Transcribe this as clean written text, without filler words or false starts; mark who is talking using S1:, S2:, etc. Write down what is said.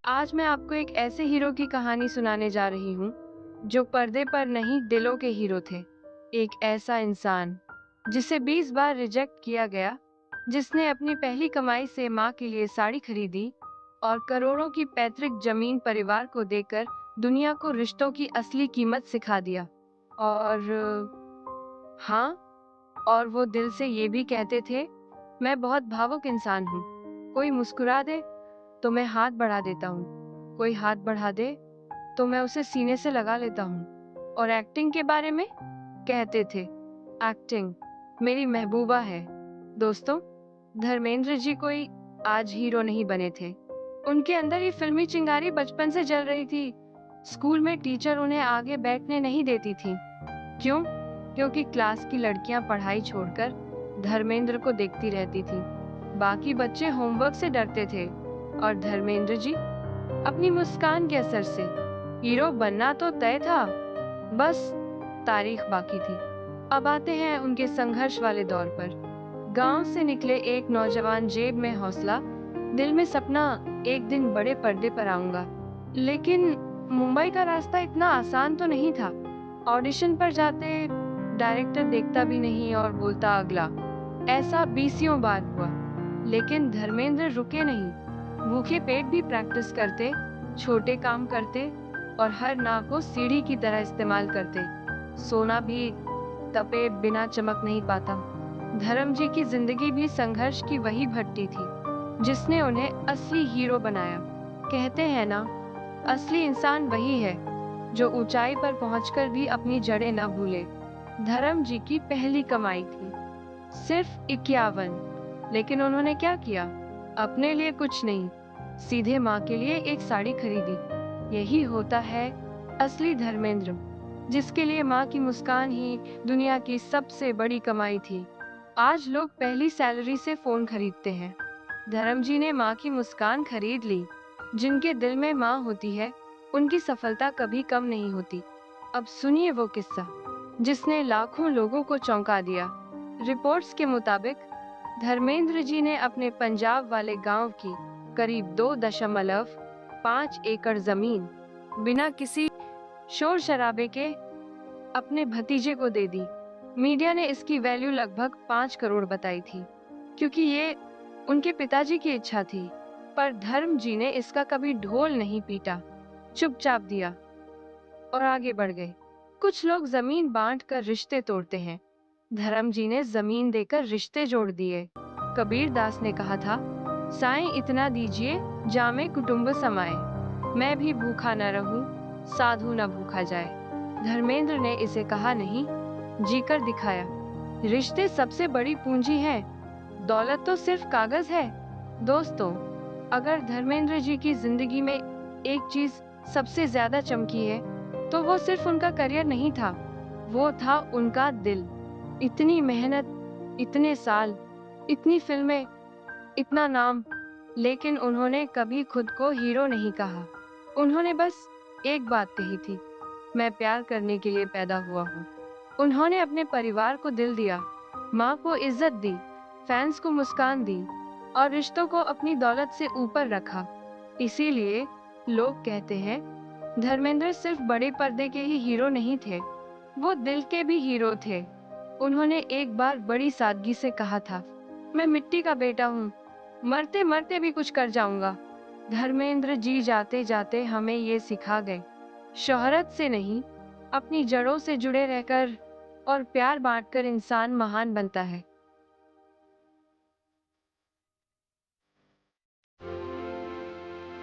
S1: आज मैं आपको एक ऐसे हीरो की कहानी सुनाने जा रही हूँ जो पर्दे पर नहीं दिलों के हीरो थे। एक ऐसा इंसान जिसे 20 बार रिजेक्ट किया गया, जिसने अपनी पहली कमाई से माँ के लिए साड़ी खरीदी और करोड़ों की पैतृक जमीन परिवार को देकर दुनिया को रिश्तों की असली कीमत सिखा दिया। और हाँ, और वो दिल से ये भी कहते थे, मैं बहुत भावुक इंसान हूँ। कोई मुस्कुरा दे तो मैं हाथ बढ़ा देता हूँ, कोई हाथ बढ़ा दे तो मैं उसे सीने से लगा लेता हूँ। और एक्टिंग के बारे में कहते थे, एक्टिंग मेरी महबूबा है। दोस्तों, धर्मेंद्र जी कोई आज हीरो नहीं बने थे। उनके अंदर ये फिल्मी चिंगारी बचपन से जल रही थी। स्कूल में टीचर उन्हें आगे बैठने नहीं देती थी। क्यों? क्योंकि क्लास की लड़कियां पढ़ाई छोड़कर धर्मेंद्र को देखती रहती थी। बाकी बच्चे होमवर्क से डरते थे और धर्मेंद्र जी अपनी मुस्कान के असर से हीरो बनना तो तय था, बस तारीख बाकी थी। अब आते हैं उनके संघर्ष वाले दौर पर। गांव से निकले एक नौजवान, जेब में हौसला, दिल में सपना, एक दिन बड़े पर्दे पर आऊंगा। लेकिन मुंबई का रास्ता इतना आसान तो नहीं था। ऑडिशन पर जाते डायरेक्टर देखता भी नहीं और बोलता अगला। ऐसा बीसियों बार हुआ, लेकिन धर्मेंद्र रुके नहीं। भूखे पेट भी प्रैक्टिस करते, छोटे काम करते और हर ना को सीढ़ी की तरह इस्तेमाल करते। सोना भी तपे बिना चमक नहीं पाता। धर्म जी की जिंदगी भी संघर्ष की वही भट्टी थी जिसने उन्हें असली हीरो बनाया। कहते हैं ना, असली इंसान वही है जो ऊंचाई पर पहुंचकर भी अपनी जड़ें न भूले। धर्म जी की पहली कमाई थी सिर्फ 51, लेकिन उन्होंने क्या किया? अपने लिए कुछ नहीं, सीधे माँ के लिए एक साड़ी खरीदी। यही होता है असली धर्मेंद्र, जिसके लिए माँ की मुस्कान ही दुनिया की सबसे बड़ी कमाई थी। आज लोग पहली सैलरी से फोन खरीदते हैं, धर्म जी ने माँ की मुस्कान खरीद ली। जिनके दिल में माँ होती है, उनकी सफलता कभी कम नहीं होती। अब सुनिए वो किस्सा जिसने लाखों लोगों को चौंका दिया। रिपोर्ट्स के मुताबिक धर्मेंद्र जी ने अपने पंजाब वाले गांव की करीब 2.5 एकड़ जमीन बिना किसी शोर शराबे के अपने भतीजे को दे दी। मीडिया ने इसकी वैल्यू लगभग 5 करोड़ बताई थी, क्योंकि ये उनके पिताजी की इच्छा थी। पर धर्म जी ने इसका कभी ढोल नहीं पीटा, चुपचाप दिया और आगे बढ़ गए। कुछ लोग जमीन बांट कर रिश्ते तोड़ते हैं, धर्म जी ने जमीन देकर रिश्ते जोड़ दिए। कबीर दास ने कहा था, साईं इतना दीजिए जामे कुटुंब समाए, मैं भी भूखा न रहूं, साधु न भूखा जाए। धर्मेंद्र ने इसे कहा नहीं, जीकर दिखाया। रिश्ते सबसे बड़ी पूंजी है, दौलत तो सिर्फ कागज है। दोस्तों, अगर धर्मेंद्र जी की जिंदगी में एक चीज सबसे ज्यादा चमकी है, तो वो सिर्फ उनका करियर नहीं था, वो था उनका दिल। इतनी मेहनत, इतने साल, इतनी फिल्में, इतना नाम, लेकिन उन्होंने कभी खुद को हीरो नहीं कहा। उन्होंने बस एक बात कही थी, मैं प्यार करने के लिए पैदा हुआ हूँ। उन्होंने अपने परिवार को दिल दिया, माँ को इज्जत दी, फैंस को मुस्कान दी और रिश्तों को अपनी दौलत से ऊपर रखा। इसीलिए लोग कहते हैं, धर्मेंद्र सिर्फ बड़े पर्दे के ही हीरो नहीं थे, वो दिल के भी हीरो थे। उन्होंने एक बार बड़ी सादगी से कहा था, मैं मिट्टी का बेटा हूँ, मरते मरते भी कुछ कर जाऊंगा। धर्मेंद्र जी जाते जाते हमें ये सिखा गए, शोहरत से नहीं, अपनी जड़ों से जुड़े रहकर और प्यार बांटकर इंसान महान बनता है।